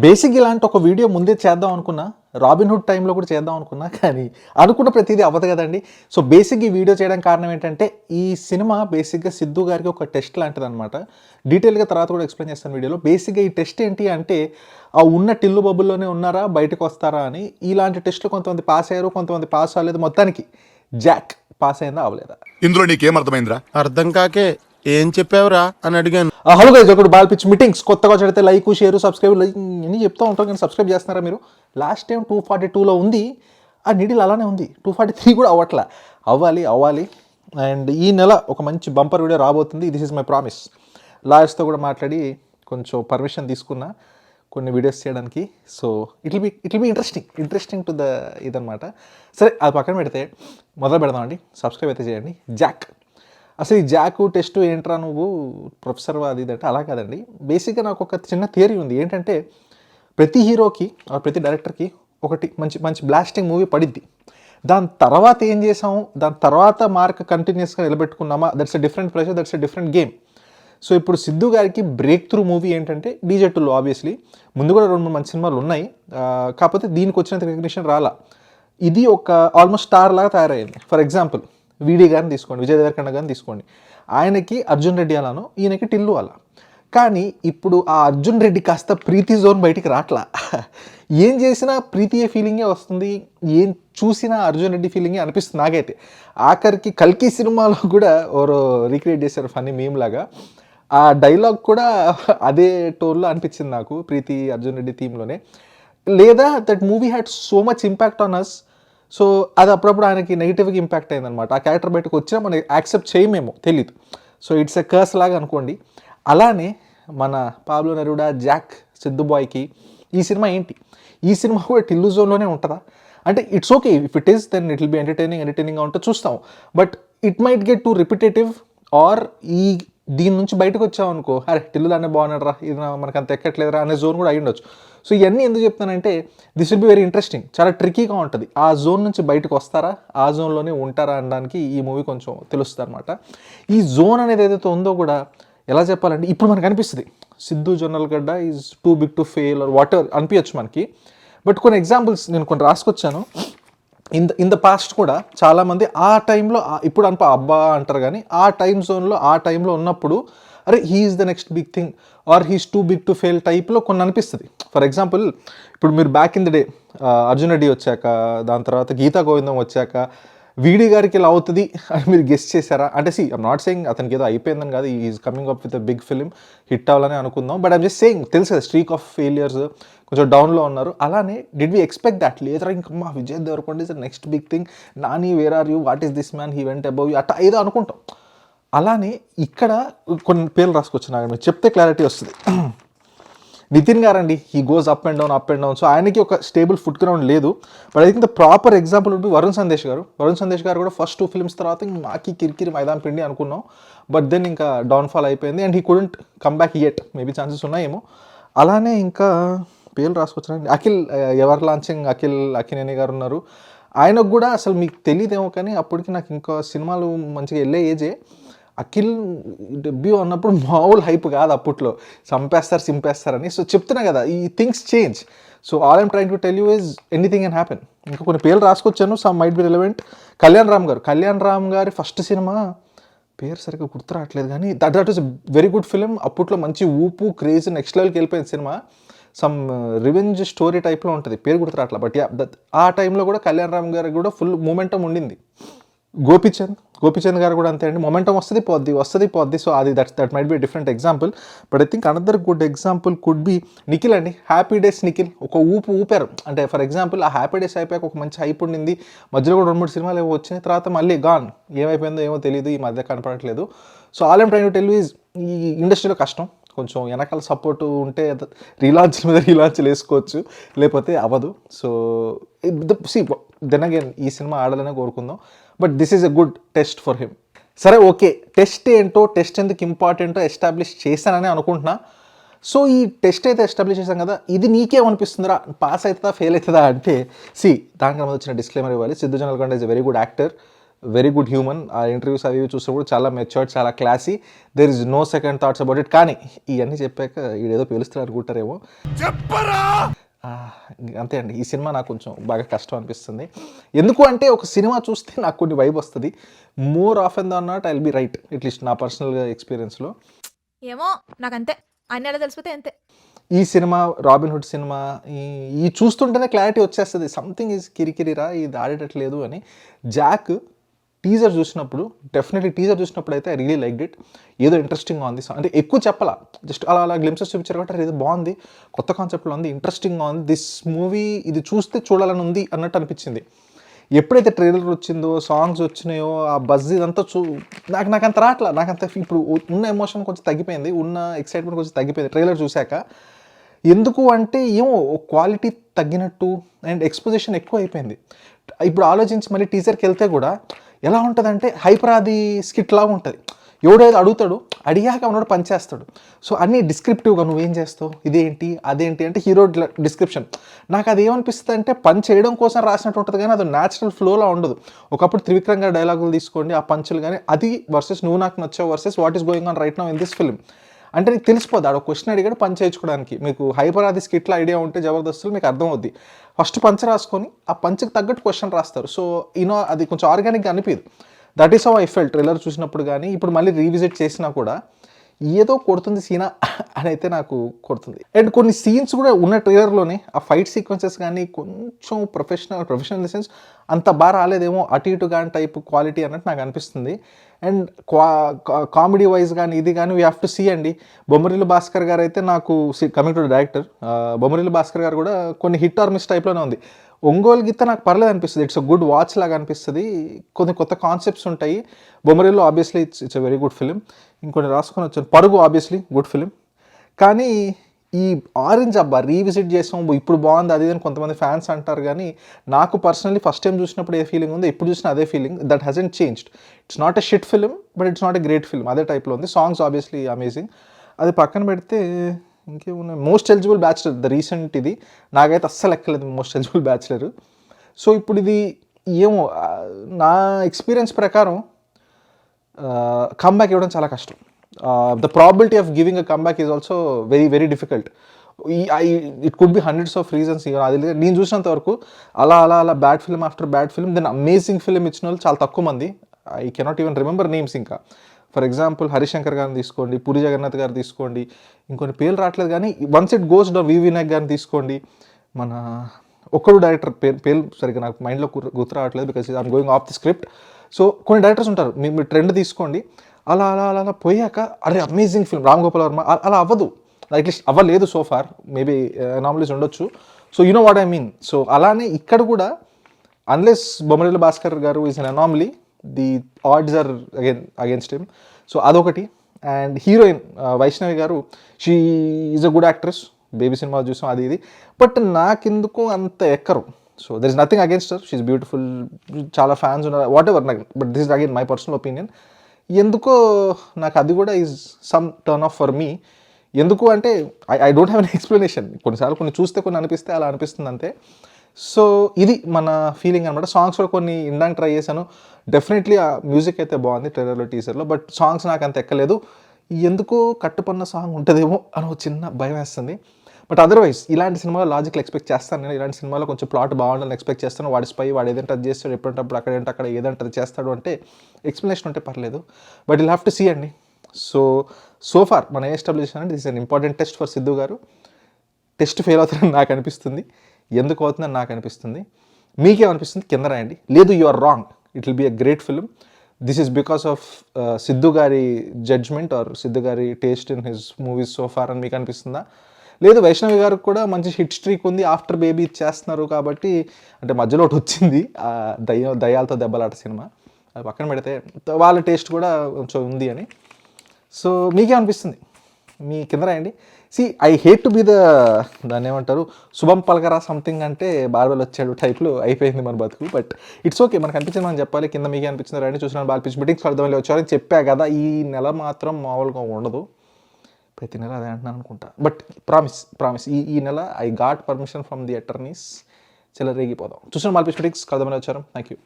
Basic ఇలాంటి ఒక video ముందే చేద్దాం అనుకున్నా, రాబిన్‌హుడ్ టైంలో కూడా చేద్దాం అనుకున్నా, కానీ అనుకున్న ప్రతిదీ అవ్వదు కదండీ. సో, బేసిక్ ఈ వీడియో చేయడానికి కారణం ఏంటంటే, ఈ సినిమా బేసిక్‌గా సిద్ధు గారికి ఒక టెస్ట్ లాంటిదనమాట. డీటెయిల్‌గా తర్వాత కూడా ఎక్స్‌ప్లెయిన్ చేస్తాను వీడియోలో. బేసిక్‌గా ఈ టెస్ట్ ఏంటి అంటే, ఆ ఉన్న టిల్లు బబుల్లోనే ఉన్నారా, బయటకొస్తారా అని. ఇలాంటి టెస్ట్‌లు కొంతమంది పాస్ అయ్యారు, కొంతమంది పాస్ అవ్వలేదు. మొత్తానికి జాక్ పాస్ అయిందా, అవ్వలేదా? ఇందులో నీకేం అర్థమైందిరా? అర్థం కాకే ఏం చెప్పావురా అని అడిగాను. హలో గైస్, ఒకటి బాల్ పిచ్ మీటింగ్స్ కొత్తగా చెడితే లైక్, షేర్, సబ్స్క్రైబ్ అన్నీ చెప్తూ ఉంటాం, కానీ సబ్స్క్రైబ్ చేస్తున్నారా మీరు? లాస్ట్ టైం 242లో ఉంది, ఆ నీడిల్ అలానే ఉంది. 243 కూడా అవ్వట్లా. అవ్వాలి. అండ్ ఈ నెల ఒక మంచి బంపర్ వీడియో రాబోతుంది. This is my promise. లాయర్స్తో కూడా మాట్లాడి కొంచెం పర్మిషన్ తీసుకున్నా కొన్ని వీడియోస్ చేయడానికి. So it will be interesting to the ఇదనమాట. సరే, అది పక్కన పెడితే మొదలు పెడదామండి. సబ్స్క్రైబ్ అయితే చేయండి. జాక్, అసలు ఈ జాకు టెస్ట్ ఏంట్రా నువ్వు ప్రొఫెసర్ అది ఇదంటే అలా కాదండి. బేసిక్గా నాకు ఒక చిన్న థియరీ ఉంది. ఏంటంటే, ప్రతి హీరోకి ప్రతి డైరెక్టర్కి ఒకటి మంచి బ్లాస్టింగ్ మూవీ పడిద్ది. దాని తర్వాత ఏం చేసాము, దాని తర్వాత మార్క్ కంటిన్యూస్గా నిలబెట్టుకున్నామా, that's a different pressure, that's a different game. So ఇప్పుడు సిద్ధు గారికి బ్రేక్ త్రూ మూవీ ఏంటంటే డీజే2లో. ఆబ్వియస్లీ ముందు కూడా 2-3 మంచి సినిమాలు ఉన్నాయి, కాకపోతే దీనికి వచ్చినంత రికగ్నిషన్ రాలా. ఇది ఒక ఆల్మోస్ట్ స్టార్ లాగా తయారైంది. ఫర్ ఎగ్జాంపుల్ వీడి గారిని తీసుకోండి, విజయ్ దేవరకొండ గారిని తీసుకోండి. ఆయనకి అర్జున్ రెడ్డి అలానో, ఈయనకి టిల్లు అలా. కానీ ఇప్పుడు ఆ అర్జున్ రెడ్డి కాస్త ప్రీతి జోన్ బయటికి రాట్లా. ఏం చేసినా ప్రీతియే ఫీలింగే వస్తుంది, ఏం చూసినా అర్జున్ రెడ్డి ఫీలింగే అనిపిస్తుంది నాకైతే. ఆఖరికి కల్కి సినిమాలో కూడా ఎవరో రీక్రియేట్ చేశారు ఫన్నీ మీమ్ లాగా. ఆ డైలాగ్ కూడా అదే టోన్లో అనిపించింది నాకు, ప్రీతి అర్జున్ రెడ్డి థీమ్లోనే. లేదా that movie had so much impact on us. So అది అప్పుడప్పుడు ఆయనకి నెగిటివ్గా ఇంపాక్ట్ అయిందనమాట. ఆ క్యారెక్టర్ బయటకు వచ్చినా మనం యాక్సెప్ట్ చేయమేమో తెలీదు. సో ఇట్స్ ఎ కర్స్ లాగా అనుకోండి. అలానే మన పాబ్లో నెరూడా, జాక్, సిద్ధు బాయ్కి ఈ సినిమా ఏంటి? ఈ సినిమా కూడా టిల్లు జోన్లోనే ఉంటుందా అంటే, it's okay if it is, then it will be ఎంటర్టైనింగ్గా ఉంటే చూస్తాం. But it might get to repetitive, or దీని నుంచి బయటకు వచ్చామనుకో, అరే టిల్లులానే బాగున్నాడు రా, ఇది మనకు అంత ఎక్కట్లేదురా అనే జోన్ కూడా అయ్యుండొచ్చు. సో ఇవన్నీ ఎందుకు చెప్తానంటే, this will be very interesting. చాలా ట్రికీగా ఉంటుంది. ఆ జోన్ నుంచి బయటకు వస్తారా, ఆ జోన్లోనే ఉంటారా అనడానికి ఈ మూవీ కొంచెం తెలుస్తుంది అనమాట. ఈ జోన్ అనేది ఏదైతే ఉందో కూడా ఎలా చెప్పాలంటే, ఇప్పుడు మనకు అనిపిస్తుంది Siddhu Jonnalagadda is too big to fail or whatever అనిపించచ్చు మనకి. బట్ కొన్ని ఎగ్జాంపుల్స్ నేను కొన్ని రాసుకొచ్చాను. ఇన్ ద పాస్ట్ కూడా చాలామంది ఆ టైంలో, ఇప్పుడు అబ్బా అంటారు కానీ, ఆ టైం జోన్లో ఆ టైంలో ఉన్నప్పుడు అరే he is the next big thing or he's too big to fail టైప్లో కొన్ని అనిపిస్తుంది. ఫర్ ఎగ్జాంపుల్, ఇప్పుడు మీరు back in the day Arjun Reddy వచ్చాక, దాని తర్వాత గీతా గోవిందం వచ్చాక వీడి గారికి ఇలా అవుతుంది అని మీరు గెస్ట్ చేశారా అంటే, ఐమ్ నాట్ సేయింగ్ అతనికి ఏదో అయిపోయిందని కాదు, is coming up with a big film, hit అవ్వాలని అనుకుందాం. బట్ ఐమ్ జస్ట్ సేయింగ్, తెలుసు కదా స్ట్రీక్ ఆఫ్ ఫెయిలియర్స్, కొంచెం డౌన్లో ఉన్నారు. అలానే డిడ్ వి ఎక్స్పెక్ట్ దాట్? లేదరా ఇంకమ్మా Vijay Deverakonda is the next big thing, Nani where are you, what is this man, he went above you, అట్లా ఏదో అనుకుంటాం. అలానే ఇక్కడ కొన్ని పేర్లు రాసుకొచ్చు, నాకు మీరు చెప్తే క్లారిటీ వస్తుంది. నితిన్ గారండి, he goes up and down. So ఆయనకి ఒక స్టేబుల్ ఫుట్ గ్రౌండ్ లేదు. But I think the proper example ఉంటే వరుణ్ సందేశ్ గారు కూడా ఫస్ట్ 2 ఫిల్మ్స్ తర్వాత మాకి కిరికిరి మైదాన్ పిండి అనుకున్నాం. బట్ దెన్ ఇంకా డౌన్ఫాల్ అయిపోయింది and he couldn't come back yet. Maybe chances ఉన్నాయేమో. అలానే ఇంకా పేర్లు రాసుకొచ్చారండి. ఎవర్ లాంచింగ్ అక్కినేని గారు ఉన్నారు. ఆయనకు కూడా అసలు మీకు తెలియదేమో కానీ, అప్పటికి నాకు ఇంకా సినిమాలు మంచిగా వెళ్ళే ఏజే. అఖిల్ డెబ్యూ అన్నప్పుడు మామూలు హైప్ కాదు అప్పట్లో, సింపేస్తారని. సో చెప్తున్నా కదా, ఈ things change. So all I'm trying to tell you is anything can happen. ఇంకా కొన్ని పేర్లు రాసుకొచ్చాను, some might be relevant. Kalyan Ram గారి ఫస్ట్ సినిమా పేరు సరిగ్గా గుర్తు రావట్లేదు కానీ, that was very good film. అప్పట్లో మంచి ఊపు, క్రేజ్, నెక్స్ట్ లెవెల్కి వెళ్ళిపోయింది సినిమా. సమ్ రివెంజ్ స్టోరీ టైప్లో ఉంటుంది, పేరు గుర్తు రావట్లేదు. బట్ యా, ఆ టైంలో కూడా కళ్యాణ్ రామ్ గారికి కూడా ఫుల్ మూమెంటం ఉండింది. గోపీచంద్ గారు కూడా అంతే అండి, మొమెంటం వస్తుంది పోద్ది. సో అది that might be different example. But I think another good example could be Nikhil అండి. హ్యాపీ డేస్ నిఖిల్ ఒక ఊపారు. అంటే ఫర్ ఎగ్జాంపుల్, ఆ హ్యాపీ డేస్ అయిపోయాక ఒక మంచి హైప్ ఉండింది. మధ్యలో కూడా 2-3 సినిమాలు ఏవో వచ్చినాయి, తర్వాత మళ్ళీ గాన్. ఏమైపోయిందో ఏమో తెలియదు, ఈ మధ్య కనపడట్లేదు. So all I'm trying to tell you is, ఈ ఇండస్ట్రీలో కష్టం. కొంచెం వెనకాల సపోర్ట్ ఉంటే రీలాంచ్లు వేసుకోవచ్చు, లేకపోతే అవ్వదు. సో దెన్ అగైన్ ఈ సినిమా ఆడాలనే కోరుకుందాం. But this is a good test for him. సరే ఓకే, టెస్ట్ ఎందుకు ఇంపార్టెంటో ఎస్టాబ్లిష్ చేశానని అనుకుంటున్నా. సో ఈ టెస్ట్ అయితే ఎస్టాబ్లిష్ చేశాం కదా, ఇది నీకేమనిపిస్తుందిరా, పాస్ అవుతుందా ఫెయిల్ అవుతుందా అంటే, దానికి వచ్చిన డిస్క్లైమర్ ఇవ్వాలి. Siddhu Jonnalagadda is a very good actor. Very good human. ఆ ఇంటర్వ్యూస్ అవి చూసినప్పుడు చాలా మెచ్యూర్డ్, చాలా classy, there is no second thoughts about it. కానీ ఇవన్నీ చెప్పాక ఈడేదో పిలుస్తారు అనుకుంటారేమో, అంతే అండి. ఈ సినిమా నాకు కొంచెం బాగా కష్టం అనిపిస్తుంది. ఎందుకు అంటే ఒక సినిమా చూస్తే నాకు కొన్ని వైబ్ వస్తుంది. More of and than not I will be right, at least నా పర్సనల్గా ఎక్స్పీరియన్స్లో. ఏమో నాకంతే, అన్ని ఎలా తెలిసిపోతే అంతే. ఈ సినిమా, రాబిన్ హుడ్ సినిమా, ఈ చూస్తుంటేనే క్లారిటీ వచ్చేస్తుంది, సంథింగ్ ఈజ్ కిరికిరిరా, ఇది ఆడేటట్లేదు అని. జాక్ టీజర్ చూసినప్పుడు, డెఫినెట్లీ టీజర్ చూసినప్పుడు అయితే ఐ రియలీ లైక్ ఇట్. ఏదో ఇంట్రెస్టింగ్గా ఉంది, అంటే ఎక్కువ చెప్పాలా, జస్ట్ అలా అలా గ్లిమ్సెస్ చూపించారు కాబట్టి ఏదో బాగుంది, కొత్త కాన్సెప్ట్లో ఉంది, ఇంట్రెస్టింగ్గా ఉంది, దిస్ మూవీ ఇది చూస్తే చూడాలని ఉంది అన్నట్టు అనిపించింది. ఎప్పుడైతే ట్రైలర్ వచ్చిందో, సాంగ్స్ వచ్చినాయో, ఆ బజ్ ఇదంతా నాకు అంత రావట్లా, నాకంత ఇప్పుడు ఉన్న ఎమోషన్ కొంచెం తగ్గిపోయింది, ఉన్న ఎక్సైట్మెంట్ కొంచెం తగ్గిపోయింది ట్రైలర్ చూశాక. ఎందుకు అంటే ఏమో క్వాలిటీ తగ్గినట్టు అండ్ ఎక్స్పోజిషన్ ఎక్కువ అయిపోయింది. ఇప్పుడు ఆలోచించి మళ్ళీ టీజర్కి వెళ్తే కూడా ఎలా ఉంటుందంటే హైపరాది స్కిట్ లాగా ఉంటుంది. ఎవడేదో అడుగుతాడు, అడిగాక ఉన్నోడు పనిచేస్తాడు. సో అన్నీ డిస్క్రిప్టివ్గా నువ్వేం చేస్తావు, ఇదేంటి అదేంటి అంటే హీరో డిస్క్రిప్షన్. నాకు అది ఏమనిపిస్తుంది అంటే పని చేయడం కోసం రాసినట్టు ఉంటుంది, కానీ అది న్యాచురల్ ఫ్లోలా ఉండదు. ఒకప్పుడు త్రివిక్రమ్ గారి డైలాగులు తీసుకోండి, ఆ పంచులు కానీ అది versus Nuvvu Naaku Nachav versus what is going on right now in this film. అంటే నీకు తెలిసిపోద్ది, ఆడ క్వశ్చన్ అడిగాడు పని చేయించుకోవడానికి. మీకు హైపరాది స్కిట్లో ఐడియా ఉంటే జబర్దస్తులు మీకు అర్థమవుద్ది. ఫస్ట్ పంచ్ రాసుకొని ఆ పంచ్కి తగ్గట్టు క్వశ్చన్ రాస్తారు. సో అది కొంచెం ఆర్గానిక్గా అనిపించదు. That is how I felt trailer చూసినప్పుడు. కానీ ఇప్పుడు మళ్ళీ రీవిజిట్ చేసినా కూడా ఏదో కొడుతుంది సీనా అని అయితే నాకు కొడుతుంది. అండ్ కొన్ని సీన్స్ కూడా ఉన్న ట్రైలర్లోనే ఆ ఫైట్ సీక్వెన్సెస్ కానీ కొంచెం ప్రొఫెషనల్ ఇన్ ద సెన్స్ అంత బాగా రాలేదేమో, అటు ఇటు కానీ టైప్ క్వాలిటీ అన్నట్టు నాకు అనిపిస్తుంది. అండ్ కామెడీ వైజ్ కానీ ఇది కానీ వీ హ్యావ్ టు సీ అండి. బొమ్మరిల్లు భాస్కర్ గారు అయితే నాకు, coming to director, Bommarillu Bhaskar గారు కూడా కొన్ని హిట్ ఆర్ మిస్ టైప్లోనే ఉంది. ఒంగోలు గీత నాకు పర్లేదు అనిపిస్తుంది, ఇట్స్ అ గుడ్ వాచ్ లాగా అనిపిస్తుంది. కొన్ని కొత్త కాన్సెప్ట్స్ ఉంటాయి. Bommarillu obviously it's a very good film. ఇంకొన్ని రాసుకొని వచ్చాను, పరుగు ఆబ్వియస్లీ గుడ్ ఫిలిం. కానీ ఈ ఆరెంజ్ అబ్బా రీవిజిట్ చేసాం ఇప్పుడు బాగుంది అది అని కొంతమంది ఫ్యాన్స్ అంటారు. కానీ నాకు పర్సనలీ ఫస్ట్ టైం చూసినప్పుడు ఏ ఫీలింగ్ ఉందో ఇప్పుడు చూసినా అదే feeling. That hasn't changed. It's not a shit film but it's not a great film, అదే టైప్లో ఉంది. Songs obviously amazing. అది పక్కన పెడితే ఇంకేమున్నాయి, Most Eligible Bachelor the recent, ఇది నాకైతే అస్సలు ఎక్కలేదు మోస్ట్ ఎలిజిబుల్ బ్యాచులర్. సో ఇప్పుడు ఇది ఏమో నా ఎక్స్పీరియన్స్ ప్రకారం కమ్బ్యాక్ ఇవ్వడం చాలా కష్టం. The probability of giving a comeback is also very very difficult. It could be hundreds of reasons. అది నేను చూసినంత వరకు అలా అలా అలా bad film after bad film then amazing film ఇచ్చిన వాళ్ళు చాలా తక్కువ మంది. I cannot even remember names. ఇంకా ఫర్ ఎగ్జాంపుల్ హరిశంకర్ గారిని తీసుకోండి, పూరి జగన్నాథ్ గారు తీసుకోండి, ఇంకొన్ని పేర్లు రావట్లేదు కానీ once it goes down V Vinayak గారిని తీసుకోండి, మన ఒక్కడు డైరెక్టర్ పేరు సరిగ్గా నాకు మైండ్లో గుర్తు రావట్లేదు because I'm going of the script. So కొన్ని డైరెక్టర్స్ ఉంటారు, మీరు ట్రెండ్ తీసుకోండి, అలా అలా అలా అలా పోయాక అరే అమేజింగ్ ఫిల్మ్ రామ్ గోపాల్ వర్మ అలా అవ్వదు, అట్లీస్ట్ అవ్వలేదు సో ఫార్, మేబీ అనామలీస్ ఉండొచ్చు. So you know what I mean. So అలానే ఇక్కడ కూడా అన్లెస్ బొమ్మరిల్లు భాస్కర్ గారు is an anomaly, the odds are against him. So అదొకటి. అండ్ హీరోయిన్ వైష్ణవి గారు, she is a good actress, Baby cinema చూసాం అది ఇది, బట్ నాకెందుకు అంత ఎక్కరు. So there is nothing against her, she is beautiful, చాలా ఫ్యాన్స్ ఉన్నారు, వాట్ ఎవర్, నాకు but this is again my personal opinion. ఎందుకో నాకు అది కూడా is some turn off for me. ఎందుకు అంటే I don't have an explanation. కొన్నిసార్లు కొన్ని చూస్తే కొన్ని అనిపిస్తే అలా అనిపిస్తుంది అంతే. సో ఇది మన ఫీలింగ్ అనమాట. సాంగ్స్ కూడా కొన్ని ఇండానికి ట్రై చేశాను, డెఫినెట్లీ ఆ మ్యూజిక్ అయితే బాగుంది ట్రైలర్లో టీజర్లో, బట్ సాంగ్స్ నాకు అంత ఎక్కలేదు. ఎందుకో కట్టుపన్న సాంగ్ ఉంటుందేమో అని ఒక చిన్న భయం వేస్తుంది. బట్ అదర్వైజ్ ఇలాంటి సినిమాలో లాజికల్ ఎక్స్పెక్ట్ చేస్తాను నేను. ఇలాంటి సినిమాలో కొంచెం ప్లాట్ బాగుండాలని ఎక్స్పెక్ట్ చేస్తాను. వాడి స్పై వాడు ఏదంటే అది చేస్తాడు, ఎప్పుడంటప్పుడు అక్కడేంటే అక్కడ ఏదంటే అది చేస్తాడు అంటే ఎక్స్ప్లెనేషన్ ఉంటే పర్లేదు, but will have to see అండి. సో ఫార్ మన ఎస్టాబ్లిష్ అంటే this an important test for Siddhu గారు. టెస్ట్ ఫెయిల్ అవుతారని నాకు అనిపిస్తుంది, ఎందుకు అవుతుందని నాకు అనిపిస్తుంది. మీకేమనిపిస్తుంది కింద రాయండి. లేదు you are wrong, it will be a great film, this is because of Siddhu గారి జడ్జ్మెంట్ ఆర్ సిద్ధు గారి taste in his movies so far అని మీకు అనిపిస్తుందా? లేదు వైష్ణవి గారికి కూడా మంచి హిట్ స్ట్రీక్ ఉంది, ఆఫ్టర్ బేబీ చేస్తున్నారు కాబట్టి, అంటే మధ్యలో ఒకటి వచ్చింది దయ్యాలతో దెబ్బలాట సినిమా, అది పక్కన పెడితే వాళ్ళ టేస్ట్ కూడా కొంచెం ఉంది అని. సో మీకేమనిపిస్తుంది మీ కింద రాయండి. ఐ హేట్ టు బి దాన్ని ఏమంటారు, శుభం పలకరా సంథింగ్ అంటే బార్బెల్ వచ్చాడు టైప్లో అయిపోయింది మన బతుకు, బట్ ఇట్స్ ఓకే, మనకు అనిపించింది మనం చెప్పాలి. కింద మీకే అనిపించింది రాయండి. చూసిన బాల్ పిచ్ మీటింగ్స్ అర్థమైతే వచ్చారని చెప్పా కదా, ఈ నెల మాత్రం మామూలుగా ఉండదు, ప్రతి నెల అదే అంటున్నాను అనుకుంటా, బట్ ప్రామిస్ ఈ నెల I got permission from the attorneys, చెలరేగిపోదాం. చూసిన బాల్ పిచ్ మీటింగ్స్ అర్థమైతే వచ్చారు. Thank you.